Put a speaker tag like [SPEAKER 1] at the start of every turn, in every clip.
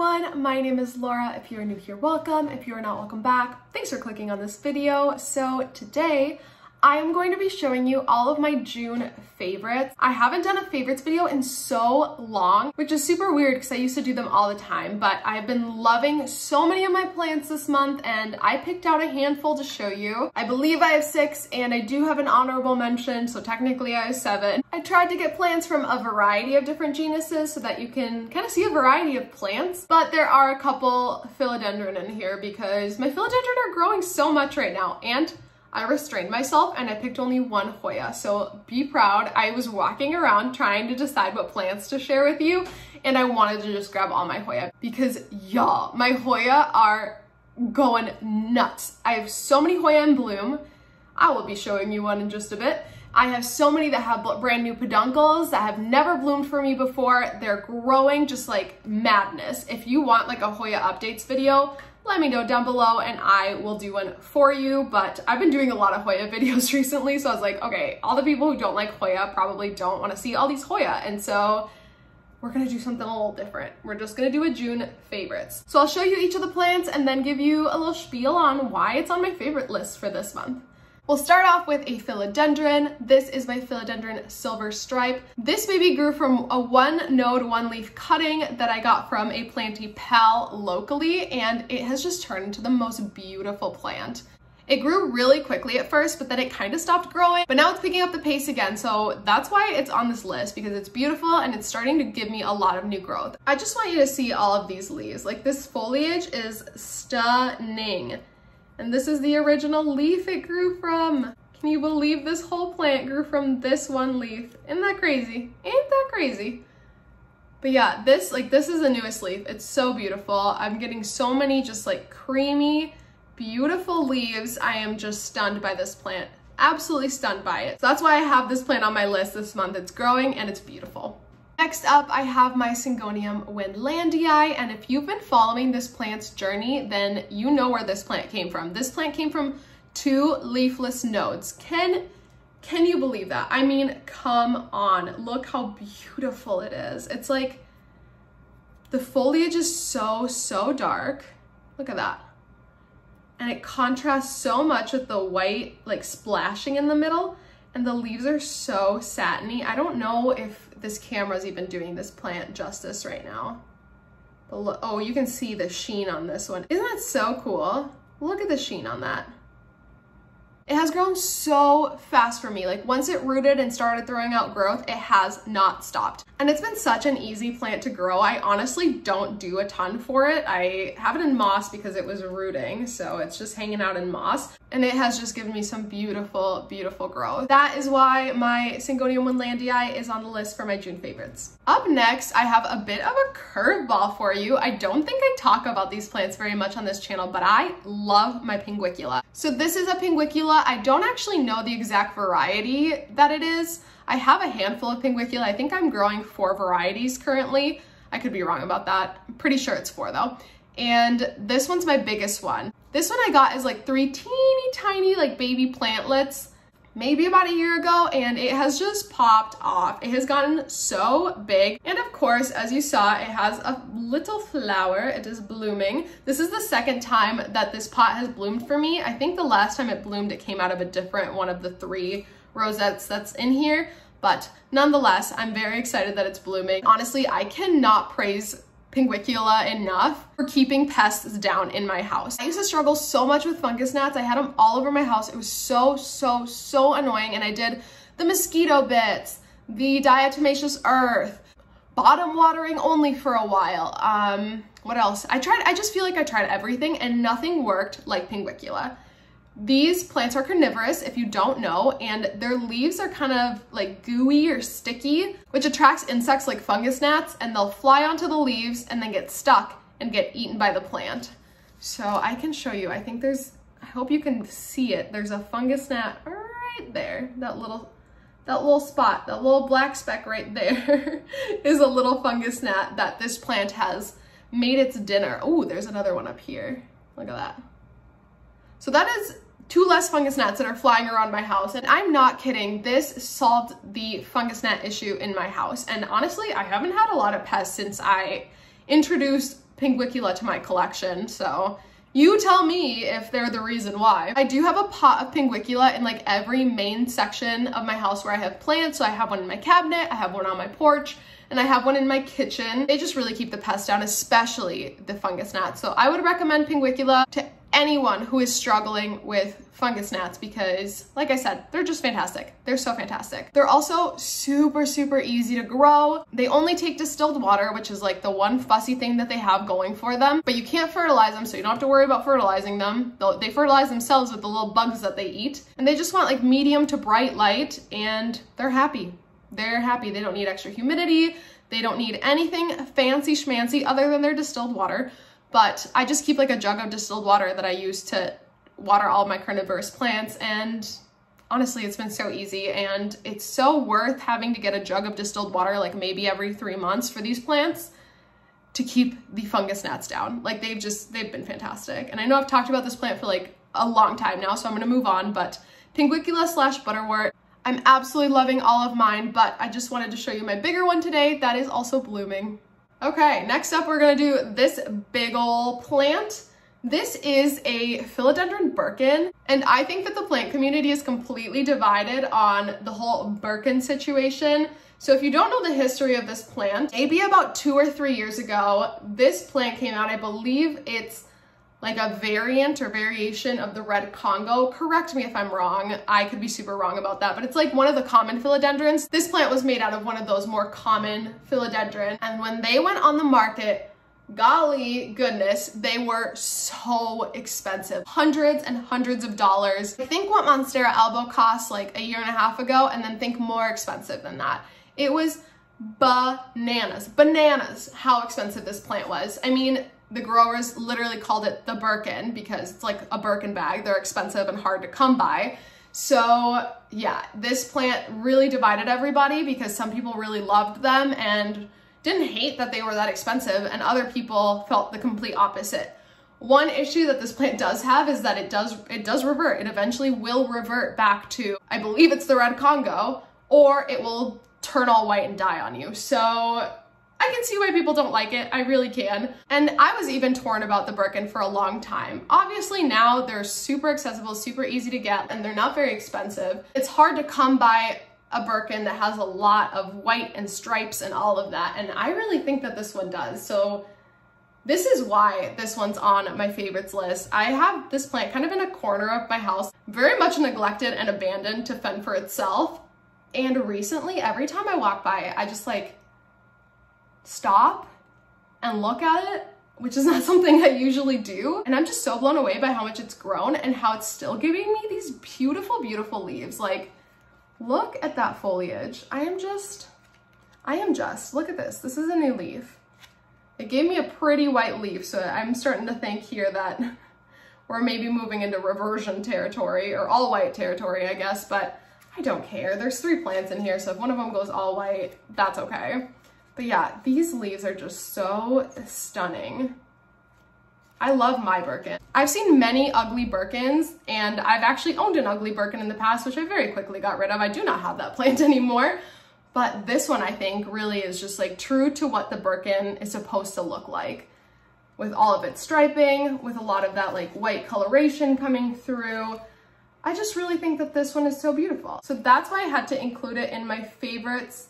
[SPEAKER 1] everyone, my name is Laura. If you're new here, welcome. If you are not, welcome back. Thanks for clicking on this video. So today I am going to be showing you all of my June favorites. I haven't done a favorites video in so long, which is super weird because I used to do them all the time, but I've been loving so many of my plants this month and I picked out a handful to show you. I believe I have 6 and I do have an honorable mention, so technically I have 7. I tried to get plants from a variety of different genuses so that you can kind of see a variety of plants, but there are a couple philodendron in here because my philodendron are growing so much right now, and I restrained myself and I picked only one Hoya, so be proud. I was walking around trying to decide what plants to share with you, and I wanted to just grab all my Hoya because y'all, my Hoya are going nuts. I have so many Hoya in bloom. I will be showing you one in just a bit. I have so many that have brand new peduncles that have never bloomed for me before. They're growing just like madness. If you want like a Hoya updates video, let me know down below and I will do one for you. But I've been doing a lot of Hoya videos recently, so I was like, okay, all the people who don't like Hoya probably don't want to see all these Hoya, and so we're gonna do something a little different. We're just gonna do a June favorites. So I'll show you each of the plants and then give you a little spiel on why it's on my favorite list for this month. We'll start off with a philodendron. This is my Philodendron Silver Stripe. This baby grew from a 1-node, 1-leaf cutting that I got from a planty pal locally, and it has just turned into the most beautiful plant. It grew really quickly at first, but then it kind of stopped growing, but now it's picking up the pace again, so that's why it's on this list, because it's beautiful and it's starting to give me a lot of new growth. I just want you to see all of these leaves. Like, this foliage is stunning. And this is the original leaf it grew from. Can you believe this whole plant grew from this one leaf? Isn't that crazy? Ain't that crazy? But yeah, this is the newest leaf. It's so beautiful. I'm getting so many just like creamy, beautiful leaves. I am just stunned by this plant. Absolutely stunned by it. So that's why I have this plant on my list this month. It's growing and it's beautiful. Next up, I have my Syngonium Wendlandii, and if you've been following this plant's journey, then you know where this plant came from. This plant came from 2 leafless nodes. Can you believe that? I mean, come on, look how beautiful it is. It's like, the foliage is so dark. Look at that. And it contrasts so much with the white, like, splashing in the middle, and the leaves are so satiny. I don't know if this camera's even doing this plant justice right now. But look, oh, you can see the sheen on this one. Isn't that so cool? Look at the sheen on that. It has grown so fast for me. Like, once it rooted and started throwing out growth, it has not stopped. And it's been such an easy plant to grow. I honestly don't do a ton for it. I have it in moss because it was rooting, so it's just hanging out in moss. And it has just given me some beautiful, beautiful growth. That is why my Syngonium Wendlandii is on the list for my June favorites. Up next, I have a bit of a curveball for you. I don't think I talk about these plants very much on this channel, but I love my Pinguicula. So this is a Pinguicula. I don't actually know the exact variety that it is. I have a handful of Pinguicula. I think I'm growing 4 varieties currently. I could be wrong about that. I'm pretty sure it's 4 though. And this one's my biggest one. This one I got is like 3 teeny tiny like baby plantlets maybe about a year ago, and it has just popped off. It has gotten so big. And of course, as you saw, it has a little flower. It is blooming. This is the second time that this pot has bloomed for me. I think the last time it bloomed, it came out of a different one of the 3 rosettes that's in here. But nonetheless, I'm very excited that it's blooming. Honestly, I cannot praise Pinguicula enough for keeping pests down in my house. I used to struggle so much with fungus gnats. I had them all over my house. It was so annoying, and I did the mosquito bits, the diatomaceous earth, bottom watering only for a while. What else? I just feel like I tried everything and nothing worked like Pinguicula. These plants are carnivorous, if you don't know, and their leaves are kind of like gooey or sticky, which attracts insects like fungus gnats, and they'll fly onto the leaves and then get stuck and get eaten by the plant. So I can show you. I think I hope you can see it. There's a fungus gnat right there. That little spot, that little black speck right there is a little fungus gnat that this plant has made its dinner. Oh, there's another one up here. Look at that. So that is 2 less fungus gnats that are flying around my house, and I'm not kidding. This solved the fungus gnat issue in my house, and honestly, I haven't had a lot of pests since I introduced Pinguicula to my collection, so you tell me if they're the reason why. I do have a pot of Pinguicula in like every main section of my house where I have plants. So I have one in my cabinet, I have one on my porch, and I have one in my kitchen. They just really keep the pests down, especially the fungus gnats. So I would recommend Pinguicula to anyone who is struggling with fungus gnats because, like I said, they're just fantastic. They're so fantastic. They're also super, super easy to grow. They only take distilled water, which is like the one fussy thing that they have going for them, but you can't fertilize them, so you don't have to worry about fertilizing them. They fertilize themselves with the little bugs that they eat, and they just want like medium to bright light, and they're happy. They're happy. They don't need extra humidity. They don't need anything fancy schmancy other than their distilled water. But I just keep like a jug of distilled water that I use to water all my carnivorous plants, and honestly, it's been so easy, and it's so worth having to get a jug of distilled water like maybe every 3 months for these plants to keep the fungus gnats down. Like they've been fantastic. And I know I've talked about this plant for like a long time now, so I'm gonna move on, but Pinguicula / butterwort, I'm absolutely loving all of mine, but I just wanted to show you my bigger one today that is also blooming. Okay, next up we're gonna do this big ol' plant. This is a Philodendron Birkin, and I think that the plant community is completely divided on the whole Birkin situation. So if you don't know the history of this plant, maybe about 2 or 3 years ago, this plant came out. I believe it's like a variant or variation of the red Congo. Correct me if I'm wrong. I could be super wrong about that, but it's like one of the common philodendrons. This plant was made out of one of those more common philodendron. And when they went on the market, golly goodness, they were so expensive. Hundreds and hundreds of dollars. I think what Monstera albo cost like a 1.5 years ago, and then think more expensive than that. It was bananas how expensive this plant was. I mean, the growers literally called it the Birkin because it's like a Birkin bag. They're expensive and hard to come by. So yeah, this plant really divided everybody because some people really loved them and didn't hate that they were that expensive, and other people felt the complete opposite. One issue that this plant does have is that it does revert. It eventually will revert back to, I believe it's the red Congo, or it will turn all white and die on you. So I can see why people don't like it. I really can. And I was even torn about the Birkin for a long time. Obviously now they're super accessible, super easy to get, and they're not very expensive. It's hard to come by a Birkin that has a lot of white and stripes and all of that, and I really think that this one does. So this is why this one's on my favorites list. I have this plant kind of in a corner of my house, very much neglected and abandoned to fend for itself. And recently, every time I walk by it, I just like stop and look at it, which is not something I usually do. And I'm just so blown away by how much it's grown and how it's still giving me these beautiful, beautiful leaves. Like, look at that foliage. I am just, look at this. This is a new leaf. It gave me a pretty white leaf, so I'm starting to think here that we're maybe moving into reversion territory, or all white territory, I guess, but I don't care. There's 3 plants in here, so if one of them goes all white, that's okay. But yeah, these leaves are just so stunning. I love my Birkin. I've seen many ugly Birkins, and I've actually owned an ugly Birkin in the past, which I very quickly got rid of. I do not have that plant anymore. But this one, I think, really is just like true to what the Birkin is supposed to look like, with all of its striping, with a lot of that like white coloration coming through. I just really think that this one is so beautiful. So that's why I had to include it in my favorites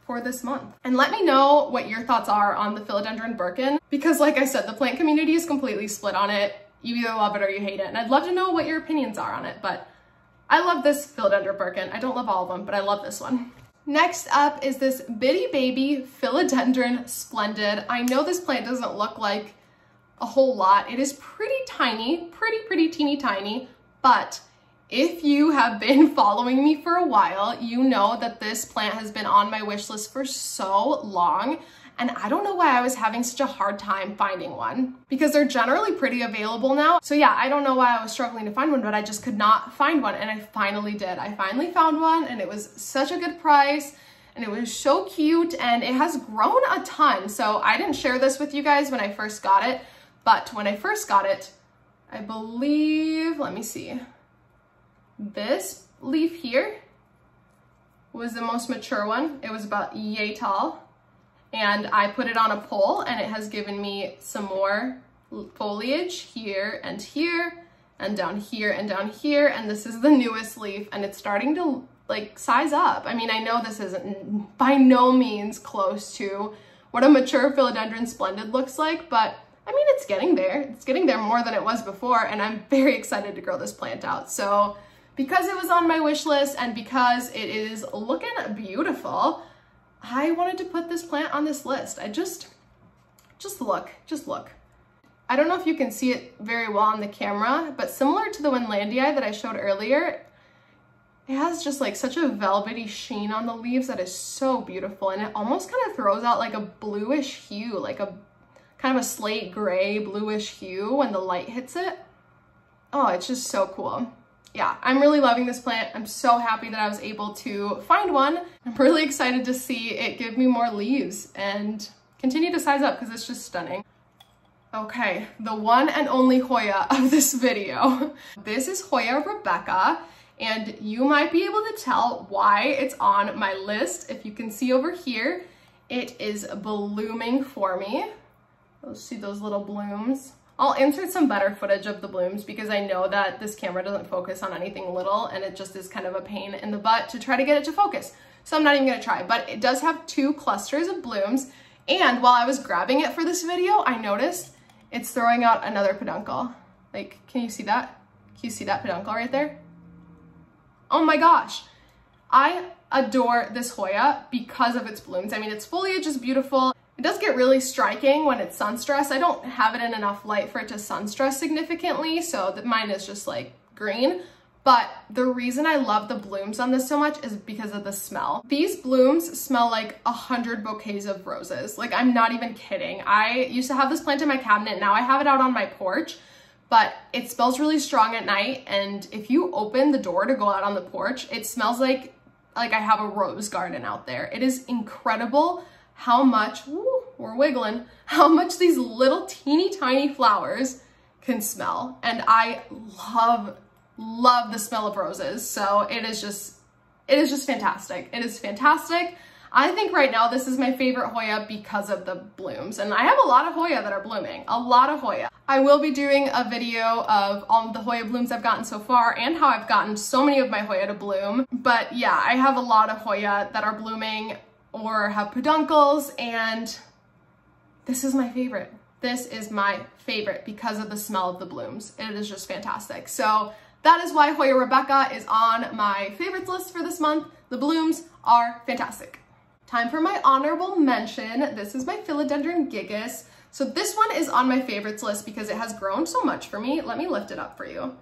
[SPEAKER 1] for this month. And let me know what your thoughts are on the Philodendron Birkin, because like I said, the plant community is completely split on it. You either love it or you hate it. And I'd love to know what your opinions are on it, but I love this Philodendron Birkin. I don't love all of them, but I love this one. Next up is this bitty baby Philodendron Splendid. I know this plant doesn't look like a whole lot. It is pretty tiny, pretty teeny tiny, but if you have been following me for a while, you know that this plant has been on my wish list for so long, and I don't know why I was having such a hard time finding one, because they're generally pretty available now. So yeah, I don't know why I was struggling to find one, but I just could not find one, and I finally did. I finally found one, and it was such a good price, and it was so cute, and it has grown a ton. So I didn't share this with you guys when I first got it, but when I first got it, I believe, let me see, this leaf here was the most mature one. It was about yay tall. and I put it on a pole and it has given me some more foliage here and here and down here and down here, and this is the newest leaf and it's starting to like size up. I mean, I know this isn't by no means close to what a mature Philodendron Splendid looks like, but I mean, it's getting there. It's getting there more than it was before, and I'm very excited to grow this plant out. So because it was on my wish list and because it is looking beautiful, I wanted to put this plant on this list. I just look. I don't know if you can see it very well on the camera, but similar to the Winlandii that I showed earlier, it has just like such a velvety sheen on the leaves that is so beautiful, and it almost kind of throws out like a bluish hue, like a kind of a slate gray bluish hue when the light hits it. Oh, it's just so cool. Yeah, I'm really loving this plant. I'm so happy that I was able to find one. I'm really excited to see it give me more leaves and continue to size up because it's just stunning. Okay, the one and only Hoya of this video. This is Hoya Rebecca, and you might be able to tell why it's on my list. If you can see over here, it is blooming for me. Let's see those little blooms. I'll insert some better footage of the blooms because I know that this camera doesn't focus on anything little, and it just is kind of a pain in the butt to try to get it to focus. So I'm not even gonna try, but it does have 2 clusters of blooms. And while I was grabbing it for this video, I noticed it's throwing out another peduncle. Like, can you see that? Can you see that peduncle right there? Oh my gosh. I adore this Hoya because of its blooms. I mean, its foliage is beautiful. It does get really striking when it's sun stressed. I don't have it in enough light for it to sun stress significantly, so mine is just like green. But the reason I love the blooms on this so much is because of the smell. These blooms smell like 100 bouquets of roses. Like, I'm not even kidding. I used to have this plant in my cabinet. Now I have it out on my porch, but it smells really strong at night. And if you open the door to go out on the porch, it smells like I have a rose garden out there. It is incredible how much, woo, we're wiggling, how much these little teeny tiny flowers can smell. And I love the smell of roses. So it is just fantastic. It is fantastic. I think right now this is my favorite Hoya because of the blooms. And I have a lot of Hoya that are blooming, a lot of Hoya. I will be doing a video of all the Hoya blooms I've gotten so far and how I've gotten so many of my Hoya to bloom. But yeah, I have a lot of Hoya that are blooming or have peduncles, and this is my favorite. This is my favorite because of the smell of the blooms. It is just fantastic. So that is why Hoya Rebecca is on my favorites list for this month. The blooms are fantastic. Time for my honorable mention. This is my Philodendron Gigas. So this one is on my favorites list because it has grown so much for me. Let me lift it up for you.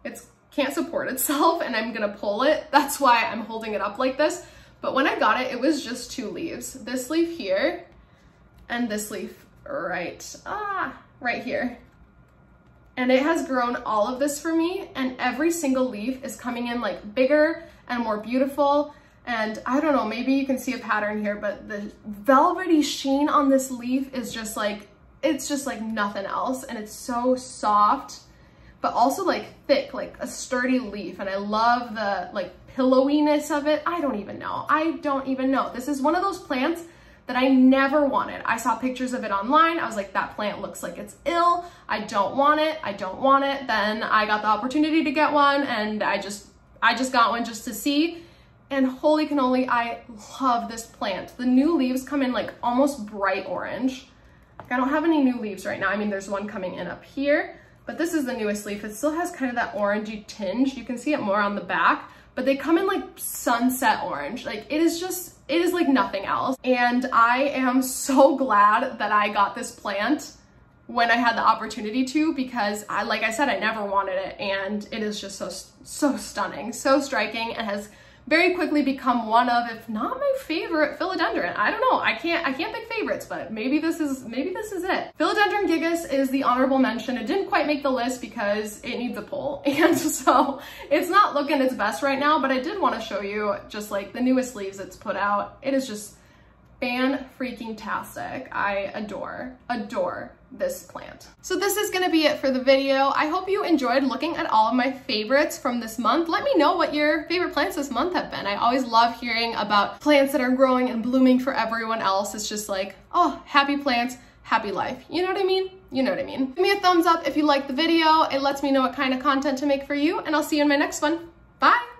[SPEAKER 1] It can't support itself and I'm gonna pull it. That's why I'm holding it up like this. But when I got it, it was just 2 leaves. This leaf here and this leaf right here. And it has grown all of this for me, and every single leaf is coming in like bigger and more beautiful. And I don't know, maybe you can see a pattern here, but the velvety sheen on this leaf is just like, it's just like nothing else. And it's so soft, but also like thick, like a sturdy leaf. And I love the like pillowiness of it. I don't even know. This is one of those plants that I never wanted. I saw pictures of it online. I was like, that plant looks like it's ill. I don't want it. Then I got the opportunity to get one, and I just got one just to see. And holy cannoli, I love this plant. The new leaves come in like almost bright orange. I don't have any new leaves right now. I mean, there's one coming in up here, but this is the newest leaf. It still has kind of that orangey tinge. You can see it more on the back, but they come in like sunset orange. Like, it is like nothing else. And I am so glad that I got this plant when I had the opportunity to, because like I said, I never wanted it. And it is just so stunning, so striking, and has very quickly become one of, if not my favorite philodendron. I don't know, I can't pick favorites, but maybe this is it. Philodendron Gigas is the honorable mention. It didn't quite make the list because it needs a pull, and so it's not looking its best right now, but I did want to show you just like the newest leaves it's put out. It is just fan-freaking-tastic. I adore this plant. So this is gonna be it for the video. I hope you enjoyed looking at all of my favorites from this month. Let me know what your favorite plants this month have been. I always love hearing about plants that are growing and blooming for everyone else. It's just like, oh, happy plants, happy life. You know what I mean? You know what I mean. Give me a thumbs up if you liked the video. It lets me know what kind of content to make for you, and I'll see you in my next one. Bye!